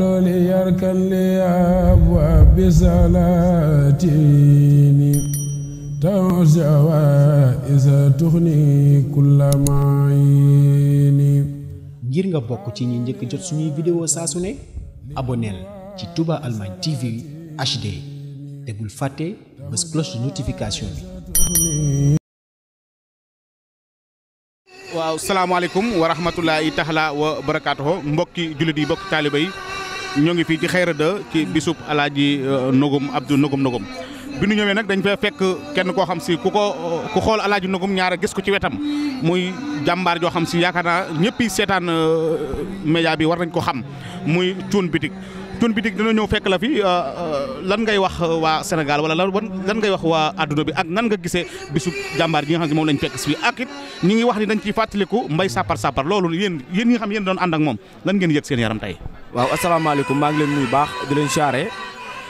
ليركن لأبواب سلاتيني توسع إذا تغني كل معيني. ngir nga bokk ci ñi njëkk jot suñuy vidéo saa su ne abonneel ci Touba Allemagne TV HD te bul fàtte bës cloche de notification bi. waaw salaamaaleykum wa rahmatulahi taala wa barakaatuhu mbokki jullit yi mbokki taaliba yi ñoo ngi fii ci Xayra 2 ci bisub alaaji Nogum Abdou Nogum bi nu ñëwee nag dañ fay fekk kenn koo xam si ku xool alaaji Nogum ñaara gis ko ci wetam muy jàmbaar joo xam si yaakaar naa ñëpp seetaan média bi war nañ ko xam muy Thioune Boutique dina ñëw fekk la fi lan ngay wax waa Sénégal wala lan ngay wax waa adduna bi ak nan nga gisee bisu jàmbaar ji nga xam ne moom lañ fekk si fii ak it ñi ngi wax ni dañ ciy fàttaliku mbay sapar loolu yéen ñi nga xam yéen doon ànd ak moom lan ngeen yëg seen yaram tey. waaw asalaamaaleykum maa ngi leen nuyu baax di leen siyaare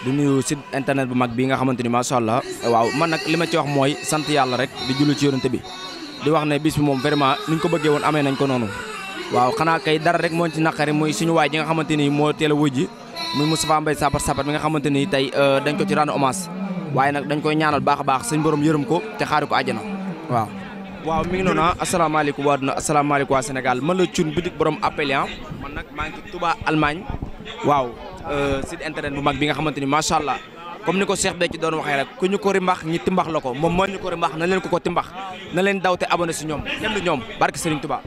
di nuyu site internet bu mag bi nga xamante ni macha allah waaw man nag li ma ci wax mooy sant yàlla rek di jullu ci yonent bi di wax ne bis bi moom vraiment niñ ko bëggee woon amee nañ ko noonu waaw xanaa kay dara rek moo ci naqari muy suñu waay ji nga xamante ni moo teel a wuy ji muy Moustapha Mbaye sapar bi nga xamante ni tey dañ ko ci rendre hommage waaye nag dañ koy ñaanal baax a baax suñu borom yërëm ko te xaari ko àjjana waaw mi ngi noonu asalaamaaleykum waa duna asalaamaaleykum waa Sénégal man la Thioune Boutique borom appeliant man nag maa ngi ci Touba Allemagne waaw site internet bu mag bi nga xamante ni macha allah comme ni ko Cheikh Béthio doon waxee rek ku ñu ko rimbax ñi timbax la ko moom moo ñu ko rimbax na leen ko timbax na leen daw te abonné si ñoom kenn du ñoom barke Serigne Touba.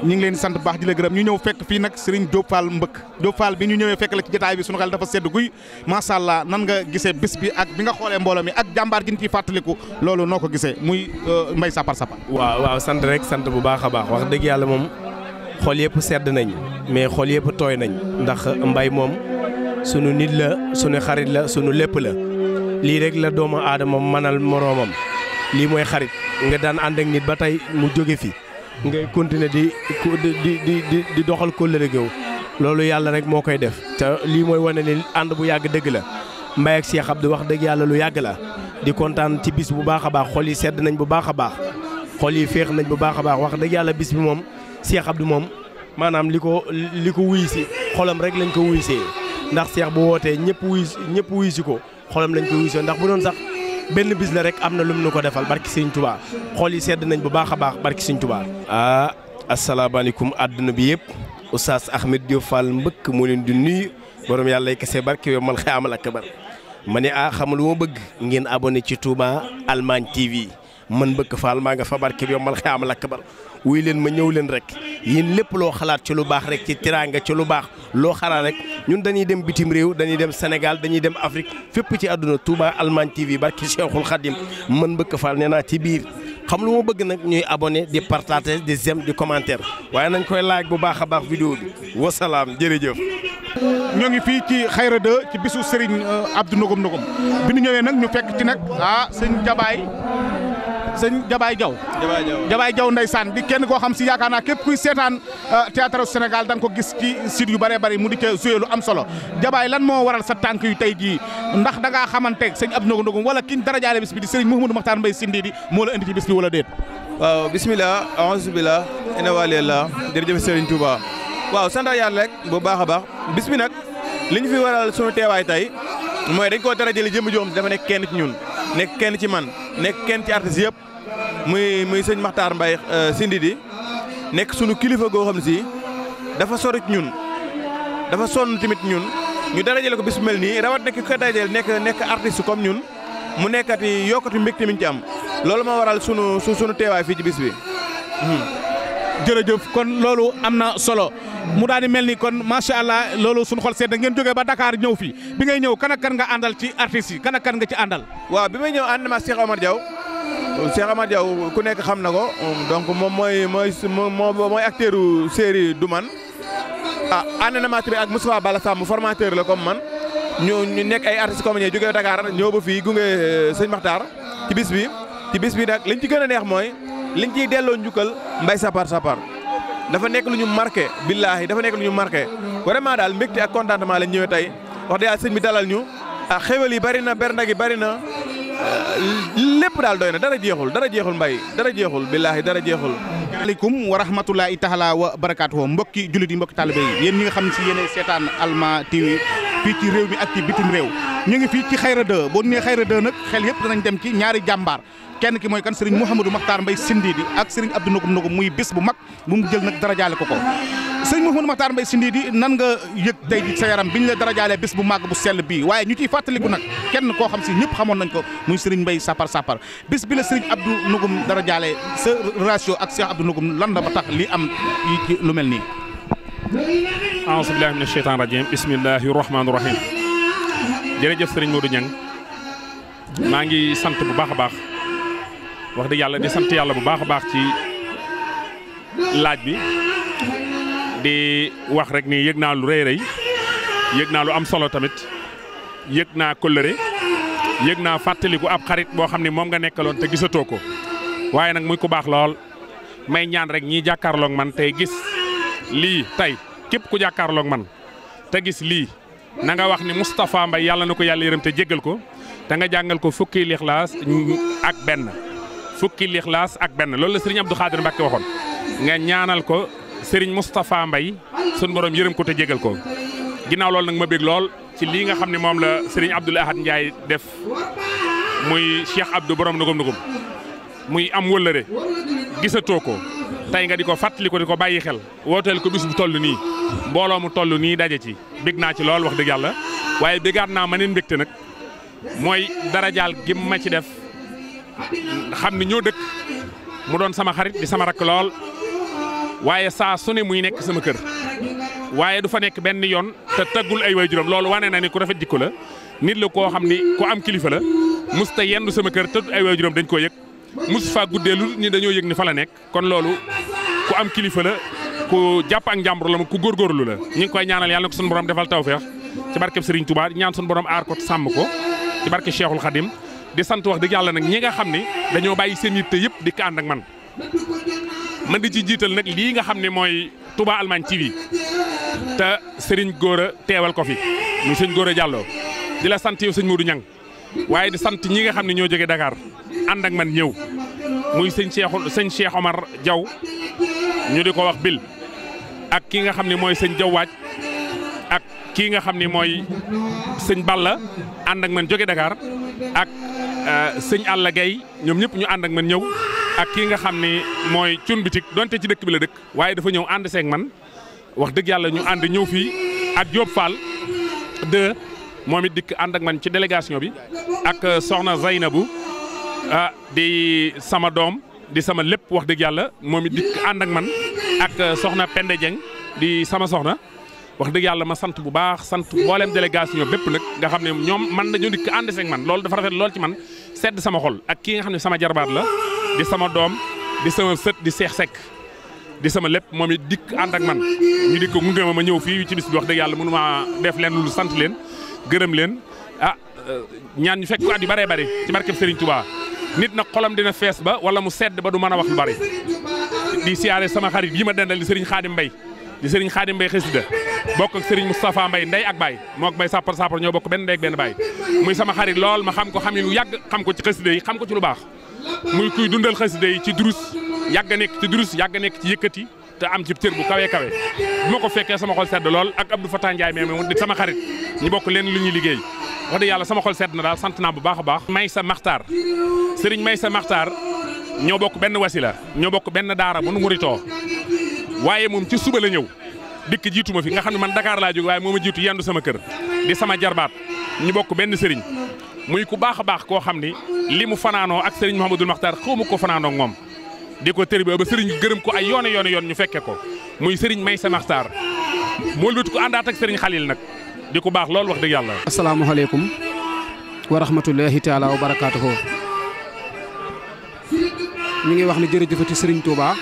ñu ngi leen sant baax di la gërëm ñu ñëw fekk fii nag Serigne Diop Fall Mbëkk Diop Fall bi ñu ñëwee fekk la ci jotaay bi sunu xel dafa sedd guy macha allah nan nga gisee bis bi ak bi nga xoolee mbooloo mi ak jàmbaar ji ñu ciy fàttaliku loolu noo ko gisee muy mbay sapar. waaw sant rek sant bu baax a baax wax dëgg yàlla moom xol yëpp sedd nañ mais xol yëpp tooy nañ ndax mbay moom sunu nit la sunu xarit la sunu lépp la lii rek la doomu aadama mënal moroomam lii mooy xarit nga daan ànd ak nit ba tey mu jóge fi ngay continuer di doxal kóllëre géew loolu yàlla rek moo koy def te lii mooy wane ni ànd bu yàgg dëgg la Mbaye ak Cheikh Abdou wax dëgg yàlla lu yàgg la di kontaan ci bis bu baax a baax xol yi sedd nañ bu baax a baax xol yi féex nañ bu baax a baax wax dëgg yàlla bis bi moom Cheikh Abdou moom maanaam li ko wuy si xolam rek lañ ko wuy see ndax Cheikh bu wootee ñëpp wuy si ko xolam lañ ko wuy see ndax bu doon sax benn bis la rek am na lu mu nu ko defal barki Sëñ Touba xol yi sedd nañ bu baax a baax barki Sëñ Touba. asalaamaaleykum àdduna bi yëpp Oustaz Ahmed Diop Fall Mbëkk moo leen di nuyu borom yàlla kese barke yow man xaamal ak kabar ma ne xam lu ma bëgg ngeen abonné ci Touba Allemagne TV man Mbëkk Fall maa nga fa barke yow man xaamal ak kabar wuy leen ma ñëw leen rek yéen lépp loo xalaat ci lu baax rek ci teraanga ci lu baax loo xalaat rek ñun dañuy dem bitim réew dañuy dem Sénégal dañuy dem Afrique fépp ci àdduna Touba Allemagne TV barki Cheikhul Khadim man Mbëkk Fall nee naa ci biir xam lu ma bëgg nag ñuy abonné di partager di j'aime di commentaire waaye nañ koy laaj bu baax a baax vidéo bi wasalaam jërëjëf. ñoo ngi fii ci Xayra 2 ci bisu Serigne Abdou Nogum bi ñu ñëwee nag ñu fekk ci nag sëñ Jabaay Jaw ndeysaan di kenn koo xam si yaakaar naa képp kuy seetaan théâtre Sénégal da nga ko gis ci site yu bëree bëri mu di ca joué lu am solo Jabaay lan moo waral sa tànk yu tey jii ndax da ngaa xamanteeg sëñ Abdou Nogum wala kiñ dara jaale bis bi di Serigne Mouhamadou Makhtar Mbaye Sindidi moo la indi ci bis bi wala déet. waaw bisimilah aousubillah ina walillah jërëjëf Serigne Touba waaw sant yàlla rek bu baax a baax bis bi nag li ñu fi waral sunu teewaay tey mooy dañ koo dara jëli jëmm joom dafa nekk kenn ci ñun nekk kenn ci man nekk kenn ci artistes yëpp muy sëñ Makhtar Mbaye Sindidi nekk sunu kilifa goo xam ne si dafa sori ci ñun dafa sonn tamit ñun ñu dara jële ko bis bu mel nii rawat nekk ko dara jël nekk artiste comme ñun mu nekkati yokkati mbégte mi ñu ci am loolu moo waral sunu teewaay fii ci bis bi. jërëjëf kon loolu am na solo mu daal di mel ni kon macha allah loolu suñu xol sedd ngeen jógee ba Dakar ñëw fii bi ngay ñëw kan ak kan nga àndal ci artistes yi kan ak kan nga ci àndal. waaw bi may ñëw ànd ma Cheikh Omar Diaw ku nekk xam na ko donc moom mooy acteur série Duman ànd na ma tamit ak Moustapha Bala Samb formateur la comme man ñu nekk ay artistes comme ñooy jógee Dakar ñëw ba fii gunge sëñ Makhtar ci bis bi nag liñ ci gën a neex mooy liñ ciy delloo njukkal mbay sapar dafa nekk lu ñu marqué billaahi dafa nekk lu ñu marqué vraiment daal mbégte ak contentement lañ ñëwee tey wax dëgg yàlla sëñ bi dalal ñu xéwal yi bari na bernde gi bari na lépp daal doy na dara jeexul mbay dara jeexul billaahi dara jeexul aleykum wa rahmatulahi taala wa barakaatuhu mbokki jullit yi mbokki taalibe yi yéen ñi nga xam ne si yéenay seetaan Alma TV fii ci réew mi ak ci bitim réew ñu ngi fii ci Xayra 2 boo nee Xayra 2 nag xel yëpp danañ dem ci ñaari jàmbaar kenn ki mooy kan Serigne Mouhamadou Makhtar Mbaye Sindidi ak Serigne Abdou Nogum muy bis bu mag bu mu jël nag darajaale ko Serigne Mouhamadou Makhtar Mbaye Sindidi nan nga yëg tey ji sa yaram biñ la darajaalee bis bu mag bu sell bii waaye ñu ciy fàttaliku nag kenn koo xam si ñëpp xamoon nañ ko muy Serigne Mbaye Sapar bis bi la Serigne Abdou Nogum darajaale sa relation ak Cheikh Abdou Nogum lan la ba tax li am yi ci lu mel nii. a'uuzu billaahi mina sheytaani rajiim bismillaahi rahmaani rahiim jërëjëf Serigne Modou Niang maa ngi sant bu baax a baax wax dëgg yàlla di sant yàlla bu baax a baax ci laaj bi di wax rek ni yëg naa lu rëy yëg naa lu am solo tamit yëg naa kóllëre yëg naa fàttaliku ab xarit boo xam ne moom nga nekkaloon te gisatoo ko waaye nag muy ko baax lool may ñaan rek ñii jàkkaarloog man tey gis lii tey képp ku jàkkaarloog man te gis lii na nga wax ni Moustapha Mbaye yàlla na ko yàlla yërëm te jéggal ko te nga jàngal ko fukki lixlaas ak benn loolu la Serigne Abdou Khadir Mbacke waxoon nga ñaanal ko Serigne Moustapha Mbaye sun borom yërëm ko te jégal ko ginnaaw loolu nag ma bég lool ci lii nga xam ne moom la Serigne Abdoul Ahad Ndiaye def muy Cheikh Abdou borom nugum muy am wëllëre gisatoo ko tey nga di ko fàttali ko di ko bàyyi xel wooteel ko bis bu toll nii mbooloo mu toll nii daje ci bég naa ci lool wax dëgg yàlla waaye bégaat naa ma neen mbégte nag mooy darajaal gi ma ci def xam ni ñoo dëkk mu doon sama xarit di sama rakk lool waaye saa su ne muy nekk sama kër waaye du fa nekk benn yoon te taggul ay waajuram loolu wane na ni ku rafet jikko la nit la koo xam ni ku am kilifa la mus ta yendu sama kër te ay waajuram dañ koo yëg mus faa guddee lu ni dañoo yëg ni fa la nekk kon loolu ku am kilifa la ku jàpp ak njàmbur la ku góorgóorlu la ñu ngi koy ñaanal yàlla na ko sunu borom defal tawfeex ci barkeb Serigne Touba ñaan sunu borom aar ko sàmm ko ci barke Cheikhul Khadim di sant wax dëgg yàlla nag ñi nga xam ne dañoo bàyyi seen yitte yëpp di ko ànd ak man di ci jiital nag lii nga xam ne mooy Touba Allemagne TV te Serigne Gora teewal ko fi muy sëñ Gora Diallo di la sant yow sëñ Modou Niang waaye di sant ñi nga xam ne ñoo jógee Dakar ànd ak man ñëw muy sëñ Cheikh Omar Diaw ñu di ko wax Bil ak ki nga xam ne mooy sëñ Diaw Waaj ak kii nga xam ne mooy sëñ Balla ànd ak man jóge Dakar ak sëñ Alla Gueye ñoom ñëpp ñu ànd ak man ñëw ak kii nga xam ne mooy cun bitik donte ci dëkk bi la dëkk waaye dafa ñëw ànd seeg man wax dëgg yàlla ñu ànd ñëw fii ak Diop Fall de moom it dikk ànd ak man ci délégation bi ak soxna Zaynabou di sama doom di sama lépp wax dëgg yàlla moom it dikk ànd ak man ak soxna Pende Dieng di sama soxna wax dëgg yàlla ma sant bu baax sant mboolem délégation bépp nag nga xam ne ñoom man dañoo dikk ànd seeg man loolu dafa rafet lool ci man sedd sama xol ak kii nga xam ne sama jarbaat la di sama doom di sama sët di Seex Sekk di sama lépp moom it dikk ànd ak man ñu dikk gunge ma ñëw fii ci bis bi wax dëgg yàlla mënu ma def leen lu sant leen gërëm leen ñaan ñu fekk ko at yu bëree bëri ci barkeb Serigne Touba nit nag xolam dina fees ba wala mu sedd ba du mën a wax lu bëri di siyaare sama xarit yi ma dendal di Serigne Khadim Mbaye di Serigne Khadim Mbaye xasida bokk ak Serigne Moustapha Mbaye ndey ak baay moo ak Mbaye Sapar ñoo bokk benn ndey ak benn baay muy sama xarit lool ma xam ko xam lu yàgg xam ko ci xasida yi xam ko ci lu baax muy kuy dundal xasida yi ci durus yàgg nekk ci durus yàgg nekk ci yëkkati te am ci cër bu kawe bu ma ko fekkee sama xol sedd lool ak Abdou Fatah Ndiaye mais di sama xarit ñu bokk leen lu ñuy liggéey wax dëgg yàlla sama xol sedd na daal sant naa bu baax a baax Maysa Makhtar Serigne Maysa Makhtar ñoo bokk benn wasila ñoo bokk benn daara bu nu muritoo waaye moom ci suba la ñëw dikk jiitu ma fi nga xam ne man Dakar laa jóg waaye moo ma jiitu yendu sama kër di sama jarbaat ñu bokk benn Serigne muy ku baax a baax koo xam ni li mu fanaanoo ak Serigne Mouhamadoul Makhtar xaw ma ko fanaanoo ak moom di ko tërbi ba Serigne gërëm ko ay yoon ñu fekke ko muy Serigne Maysa Makhtar moo wut ko àndaat ak Serigne Khalil nag di ko baax loolu wax dëgg yàlla. asalaamaaleykum wa rahmatullahi taala wa barakaatuhu. ñu ngi wax ne jërëjëfati Serigne Touba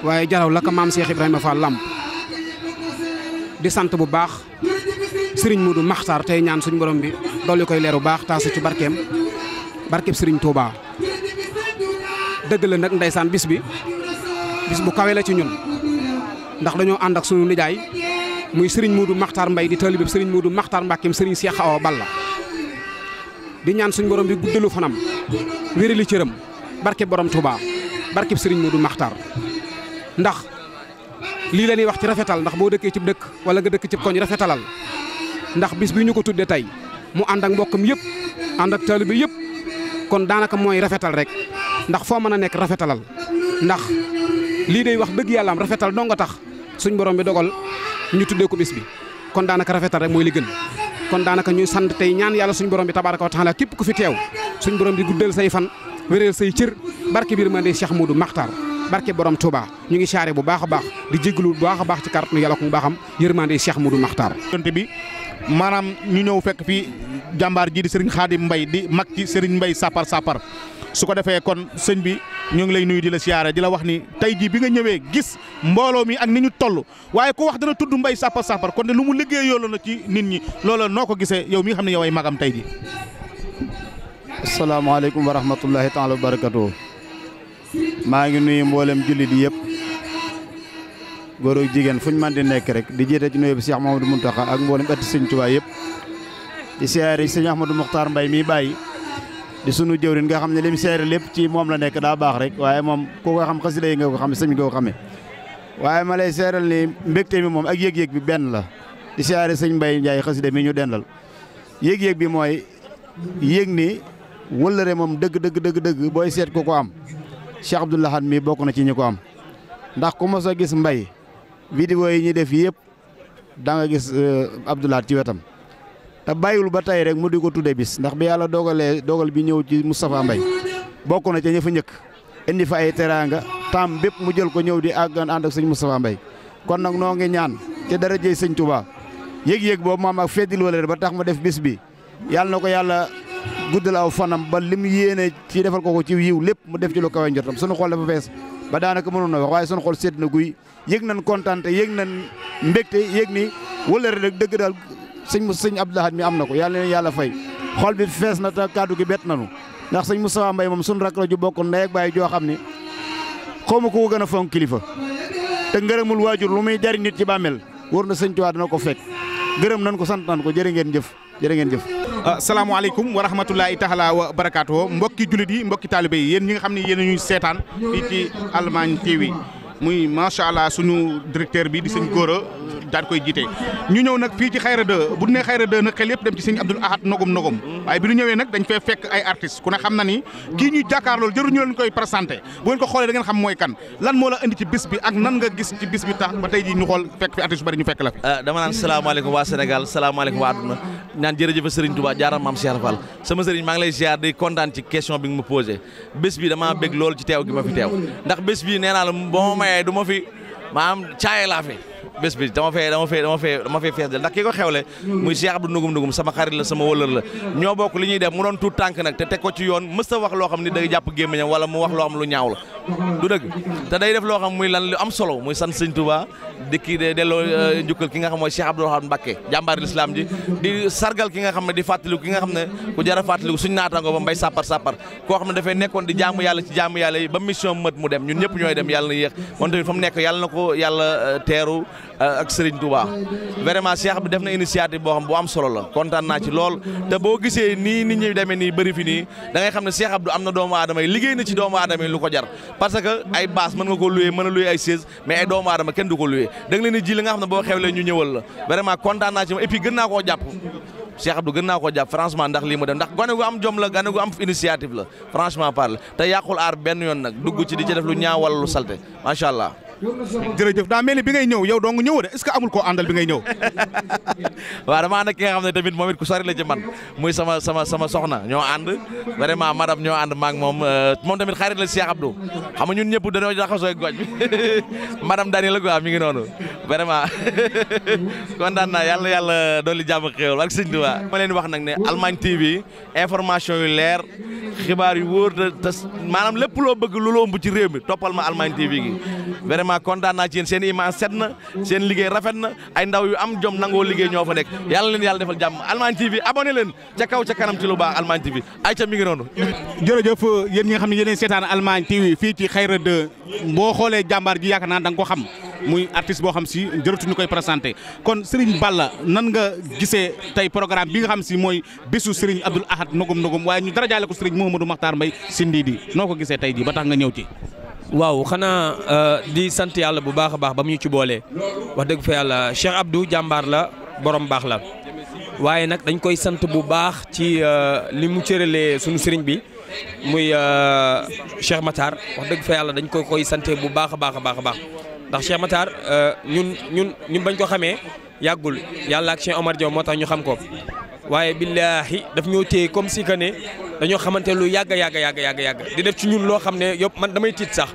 waaye jaraw la ko maam Cheikh Ibrahima Fall Lamp di sant bu baax Serigne Modou Makhtar tey ñaan suñu borom bi dolli koy leer bu baax taasu ci barkeem Serigne Touba. dëgg la nag ndeysaan bis bu kawe la ci ñun ndax dañoo ànd ak sunu nijaay muy Serigne Modou Makhtar Mbaye di taalibe Serigne Modou Makhtar Mbackeem Serigne Cheikh Awa Balla di ñaan suñu borom bi guddalu fanam wérali cëram barke borom Touba barkeb Serigne Modou Makhtar ndax lii la ñuy wax ci rafetal ndax boo dëkkee cib dëkk wala nga dëkk cib koñ rafetalal ndax bis bi ñu ko tuddee tey mu ànd ak mbokkam yëpp ànd ak taalibe yëpp kon daanaka mooy rafetal rek ndax foo mën a nekk rafetalal ndax lii day wax dëgg yàlla am rafetal dong nga tax suñ borom bi dogal ñu tuddee ko bis bi kon daanaka rafetal rek mooy li gën kon daanaka ñuy sant tey ñaan yàlla suñ borom bi tabaaraka wa taala képp ku fi teew suñ borom bi guddal say fan wéréel say cër barke biir ma de Cheikh Modou Makhtar barke borom Touba ñu ngi saare bu baax a baax di jégalu bu baax a baax ci kàttanu yàlla ko mu baaxam yërmande Cheikh Modou Makhtar. bi maanaam ñu ñëw fekk fii jàmbaar ji di Serigne Khadim Mbaye di mag ci Serigne Mbaye sapar su ko defee kon sëñ bi ñu ngi lay nuyu di la siyaare di la wax ni tey jii bi nga ñëwee gis mbooloo mi ak ni ñu toll waaye ku wax dana tudd Mbaye sapar kon de lu mu liggéey yoolu na ci nit ñi loola noo ko gisee yow mi nga xam ne yow ay magam tey ji asalaamaaleykum wa rahmatullahi taala wa barakatuh maa ngi nuyu mboolem jullit yëpp góor ak jigéen fuñ man di nekk rek di jiite ci nuyu bi Cheikh Mamadou Mountakha ak mboolem ëtt sëñ Tuubaa yëpp di siyaare sëñ Ahmadou Mokhtar Mbaye mi bàyyi di sunu jëwrin nga xam ne lim seere lépp ci moom la nekk daa baax rek waaye moom ku ko xam xasida yi nga ko xam sëñ nga ko xamee waaye ma lay seeral ni mbégte mi moom ak yëg-yëg bi benn la di siyaare sëñ Mbaye Ndiaye xasida mi ñu dendal yëg-yëg bi mooy yëg ni wëllëre moom dëgg booy seet ku ko am Cheikh Abdoul Ahad mi bokk na ci ñi ko am ndax ku mos a gis Mbaye vidéo yi ñuy def yëpp da nga gis Abdoul Ahad ci wetam te bàyyiwul ba tey rek mu di ko tudde bis ndax bi yàlla dogal bi ñëw ci Moustapha Mbaye bokk na ca ña fa njëkk indi fa ay teraanga tam bépp mu jël ko ñëw di àggan ànd ak sëñ Moustapha Mbaye kon nag noo ngi ñaan te dara jëy sëñ Touba yëg-yëg boobu maam ak feddil wala ba tax ma def bis bi yàlla na ko yàlla guddal aw fanam ba lim yéene ci defal ko ci yiw lépp mu def ci lu kawe njortam sunu xol dafa fees ba daanaka mënoon na wax waaye sunu xol sedd na guy yëg nañ kontaan te yëg nañ mbégte yëg ni wala rek dëgg daal sëñ Abdoul Ahad mi am na ko yàlla na yàlla fay xol bi fees na te kàddu gi bett nañu ndax sëñ Moustapha Mbaye moom sunu rakk la ju bokk ndey ak baay joo xam ni xaw ma ko gën a fonk kilifa te ngërëmul waajur lu muy jariñ nit ci bàmmeel wóor na sëñ Tuubaa dana ko fekk gërëm nañ ko sant nañ ko jërë ngeen jëf. salaamaaleykum wa rahmatulahi taala wa barakaatu mbokki jullit yi mbokki taalibe yi yéen ñi nga xam ne yéen a ñuy seetaan fii ci Allemagne TV muy macha allah suñu directeur bi di sëñ Gora daan koy jiite. ñu ñëw nag fii ci Xayra 2 bu nee Xayra 2 nag xel yëpp dem ci sëñ Abdoul Ahad nogom waaye bi ñu ñëwee nag dañ fee fekk ay artistes ku ne xam na ni kii ñuy jàkkaarlool jëru ñu leen koy présenté bu ngeen ko xoolee da ngeen xam mooy kan lan moo la indi ci bis bi ak nan nga gis ci bis bi tax ba tey ji ñu xool fekk fi artistes yu bari ñu fekk la fi. dama naan salaamaaleykum waa Sénégal salaamaaleykum waa àdduna ñaan jërëjëf Serigne Touba jaaram maam Cheikh Fall sama Serigne maa ngi lay ziar di kontaan ci question bi nga ma posé bés bi damaa bég lool ci teew gi ma fi teew ndax bés bi nee naa la boo ma mayee du ma fi maanaam caaye laa fi bés bi dama fee fees del ndax ki ko xewle muy Cheikh Abdou Nugum sama xarit la sama wëllër la ñoo bokk li ñuy def mu doon tuut tànk nag te teg ko ci yoon mës ta wax loo xam ni day jàpp gémmiñam wala mu wax loo xam lu ñaaw la du dëgg te day def loo xam muy lan lu am solo muy sant Sëñ Touba di kii de delloo njukkal ki nga xam mooy Cheikh Abdoul Ahad Mbacké jàmbaari l'islam ji di sargal ki nga xam ne di fàttaliku ki nga xam ne ku jar a fàttaliku suñ naataango ba Mbaye sapar koo xam ne dafay nekkoon di jaamu yàlla ci jaamu yàlla yi ba mission mët mu dem ñun ñëpp ñooy dem yàlla na yéex moom tamit fa mu nekk yàlla na ko yàlla teeru ak Serigne Touba vraiment Cheikh bi def na initiative boo xam bu am solo la kontaan naa ci lool te boo gisee nii nit ñi demee nii bëri fi nii da ngay xam ne Cheikh Abdou am na doomu aadama yi liggéey na ci doomu aadama yi lu ko jar parce que ay baas mën nga ko loué mën a loué ay chaise mais ay doomu aadama kenn du ko loué da nga leen di ji li nga xam ne boo xewlee ñu ñëwal la vraiment kontaan naa ci moom et puis gën naa koo jàpp Cheikh Abdou gën naa koo jàpp franchement ndax lii mu def ndax gone gu am jom la gone gu am initiative la franchement parle te yàqul aar benn yoon nag dugg ci di ci def lu ñaaw wala lu salte macha allah. jërëjëf daa mel ni bi ngay ñëw yow dong ñëw de est-ce que amul koo àndal bi ngay ñëw. waaw dama ànd ak ki nga xam ne tamit moom it ku sori la ci man muy sama soxna ñoo ànd vraiment madame ñoo ànd maak moom tamit xarit la Cheikh Abdou xam nga ñun ñëpp dañoo jaxasoo ak goj bi madame Dani la quoi mi ngi noonu vraiment kontaan naa yàlla dolli jàmm xéewal ak sëñ Tuubaa ma leen wax nag ne Allemagne TV information yu leer xibaar yu wóor te maanaam lépp loo bëgg lu la ëmb ci réew mi toppal ma Allemagne TV gi vraiment kontaan naa ci yéen seen image set na seen liggéey rafet na ay ndaw yu am jom nangoo liggéey ñoo fa nekk yàlla leen yàlla defal jàmm Allemagne TV abonné leen ca kaw ca kanam ci lu baax Allemagne TV ay ca mi ngi noonu. jërëjëf yéen ñi nga xam ne yéen seetaan Allemagne TV fii ci Xayra 2 boo xoolee jàmbaar ji yaakaar naa da nga ko xam muy artiste boo xam si jërëtuñu koy présenté kon Serigne Balla nan nga gisee tey programme bi nga xam si mooy bésu Serigne Abdoul Ahad nogum waaye ñu dara jaale ko Serigne Mouhamadou Makhtar Mbaye Sindidi noo ko gisee tey ji ba tax nga ñëw ci. waaw xanaa di sant yàlla bu baax a baax ba mu ñu ci boolee wax dëgg fa yàlla Cheikh Abdou jàmbaar la borom baax la waaye nag dañ koy sant bu baax ci li mu cëralee sunu sëriñ bi muy Cheikh Matar wax dëgg fa yàlla dañ koy sante bu baax a baax a baax a baax ndax Cheikh Matar ñun bañ ko xamee yàggul yàlla ak Cheikh Omar Diaw moo tax ñu xam ko waaye billaahi daf ñoo téye comme si que ne dañoo xamante lu yàgg di def ci ñun loo xam ne yëpp man damay tiit sax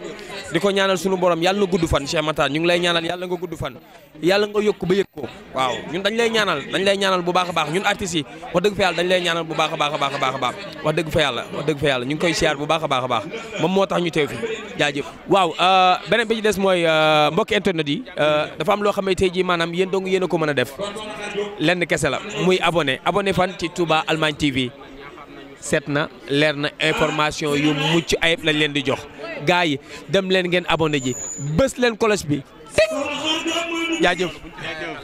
di ko ñaanal sunu borom yàlla na gudd fan Cheikh Matar ñu ngi lay ñaanal yàlla nga gudd fan yàlla nga yokk ba yëg ko waaw ñun dañ lay ñaanal bu baax a baax ñun artistes yi wax dëgg fa yàlla dañ lay ñaanal bu baax a baax wax dëgg fa yàlla ñu ngi koy siyaar bu baax a baax moom moo tax ñu teew fi jaajëf waaw beneen bi ci des mooy mbokki internet yi dafa am loo xam ne tey jii maanaam yéen dong yéen a ko mën a def lenn kese la muy abonné fan ci Touba Allemagne TV seet na leer na information yu mucc ayib lañ leen di jox gars yi dem leen ngeen abonné ji bës leen cloche bi jaajëf.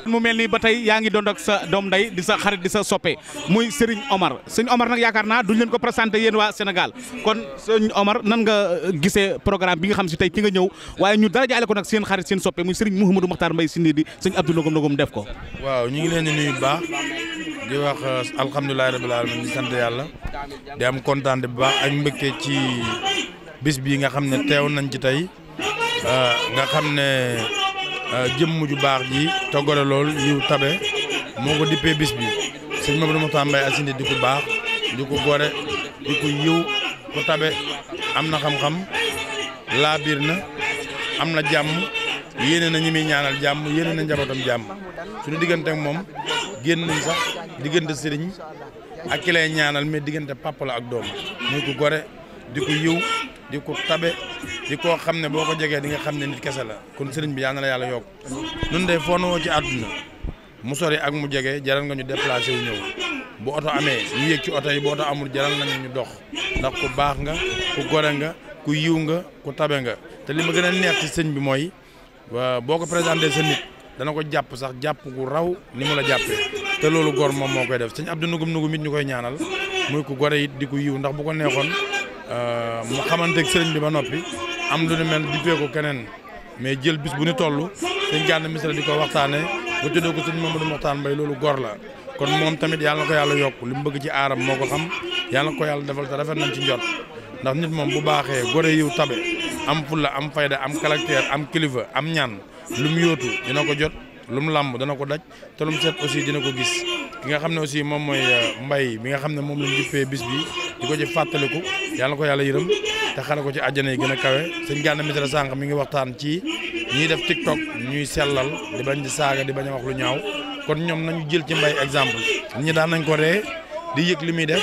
mu mel ni ba tey yaa ngi doon ak sa doom nday di sa xarit di sa soppe muy Serigne Omar nag yaakaar naa duñ leen ko présenté yéen waa Sénégal kon Serigne Omar nan nga gisee programme bi nga xam si tey ki nga ñëw waaye ñu dara jaale ko nag seen xarit seen soppe muy Serigne Mouhamadou Makhtar Mbaye Sindi di sëñ Abdou Nogom def ko. waaw ñu ngi leen di nuyu bu baax di wax alhamdulilah rabbil alamin di sant yàlla di am kontaan bu baax ak mbégte ci bis bii nga xam ne teew nañ ci tey nga xam ne. jëmm ju baax ji toggale lool yiw tabe moo ko dippee bis bi sëñ Mamadou Makhtar Mbaye Asindi di ko baax di ko gore di ko yiw ko tabe am na xam-xam laa biir na am na jàmm yéene na ñi muy ñaanal jàmm yéene na njabootam jàmm suñu diggante ak moom génn nañ sax diggante sëriñ ak ki lay ñaanal mais diggante papa la ak doom muy ko gore di ko yiw di ko tabe di koo xam ne boo ko jegee di nga xam ne nit kese la kon sëriñ bi yaa na la yàlla yokk nun de foo noo ci àdduna mu sori ak mu jege jaral nga ñu déplacé wu ñëw bu oto amee ñu yéeg ci oto yi bu oto amul jaral nga ñu dox ndax ku baax nga ku gore nga ku yiw nga ku tabe nga te li ma gën a neex ci sëñ bi mooy boo ko présenté sa nit dana ko jàpp sax jàpp gu raw ni mu la jàppee te loolu góor moom moo koy def sëñ Abdou Nugum it ñu koy ñaanal muy ku gore it di ko yiw ndax bu ko neexoon mu xamanteeg sëriñ bi ba noppi am lu ne mel dippee ko keneen mais jël bis bu ni toll sëñ Gana Messere di ko waxtaanee ba tuddee ko sëñ Mamadou Makhtar Mbaye loolu góor la kon moom tamit yàlla na ko yàlla yokk li mu bëgg ci aaram moo ko xam yàlla na ko yàlla defal te rafet nañ ci njot ndax nit moom bu baaxee gore yiw tabe am fulla am fayda am caractère am kilifa am ñaan lu mu yóotu dina ko jot lu mu làmb dana ko daj te lu mu seet aussi dina ko gis ki nga xam ne aussi moom mooy Mbaye mi nga xam ne moom lañ jippee bis bi di ko ci fàttaliku yàlla na ko yàlla yërëm te xale ko ci àjjana yi gën a kawe sëñ Gana Messere sànq mi ngi waxtaan ci ñiy def TikTok ñuy sellal di bañ di saaga di bañ a wax lu ñaaw kon ñoom nañu jël ci Mbaye exemple ñi daan nañ ko ree di yëg li muy def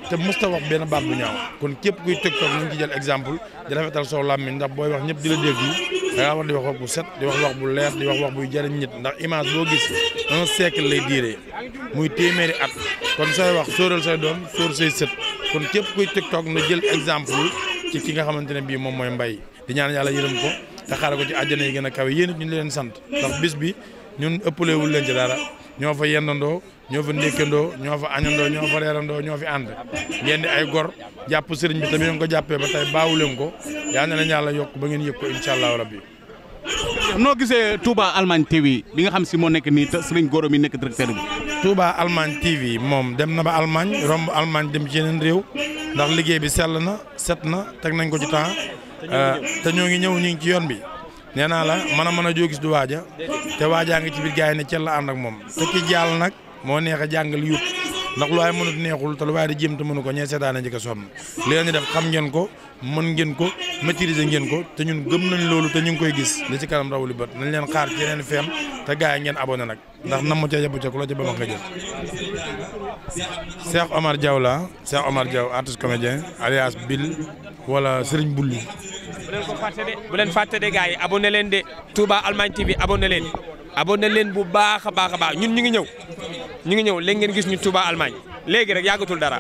te musta wax benn baat bu ñaaw kon képp kuy TikTok nañ ci jël exemple di rafetal soo làmmiñ ndax booy wax ñëpp di la déglu da ngaa war di wax wax bu set di wax bu leer di wax buy jëriñ nit ndax image boo gis un siècle lay diire muy téeméeri at kon sooy wax sóoral say doom sóor say sët kon képp kuy TikTok na jël exemple ci ki nga xamante ne bii moom mooy Mbaye di ñaan yàlla yërëm ko te xaaral ko ci àjjana yi gën a kawe yéen it ñu leen sant ndax bis bi ñun ëppalewul leen ci dara ñoo fa yendandoo ñoo fa ndékkandoo ñoo fa añandoo ñoo fa reerandoo ñoo fi ànd ngeen di ay gor jàpp sëriñ bi tamit ngeen ko jàppee ba tey baawu leen ko yaa na leen yàlla yokk ba ngeen yëg ko incha allahu rabbi. noo gisee Touba Allemagne TV bi nga xam si moo nekk nii te sëriñ Gora mi nekk directeur bi. Touba Allemagne TV moom dem na ba Allemagne romb Allemagne dem ci yeneen réew ndax liggéey bi sell na set na teg nañ ko ci temps te ñoo ngi ñëw ñu ngi ci yoon bi nee naa la mën a joo gis du waaja te waajaa ngi ci biir gars yi ne cel la ànd ak moom te ki jàll nag moo neex a jàngal yut ndax lu waaye mënut neexul te lu waaye di jéem te mënu ko ñee seetaane njëkk a sonn li leen di def xam ngeen ko mën ngeen ko maîtriser ngeen ko te ñun gëm nañ loolu te ñu ngi koy gis li ci kanam rawuli bët nañ leen xaar ci yeneen feem te gars yi ngeen abonné nag ndax nam ma ca yabu ca ku la ca ba ma nga jël Cheikh Omar Diaw la Cheikh Omar Diaw artiste comédien alias Bill wala Serigne Bulli bu leen fàtte de gars yi abonné leen de Touba Allemagne TV abonné leen bu baax a baax ñun ñu ngi ñëw léegi ngeen gis ñu Touba Allemagne léegi rek yàggatul dara.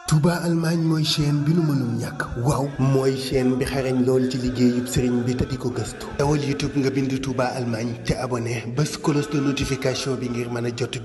Touba Allemagne mooy chaîne bi nu mënul ñàkk waaw mooy chaîne bi xarañ lool ci liggéeyub sëriñ bi te di ko gëstu dawal YouTube nga bind Touba Allemagne te abonné bés cloche de notification bi ngir mën a jot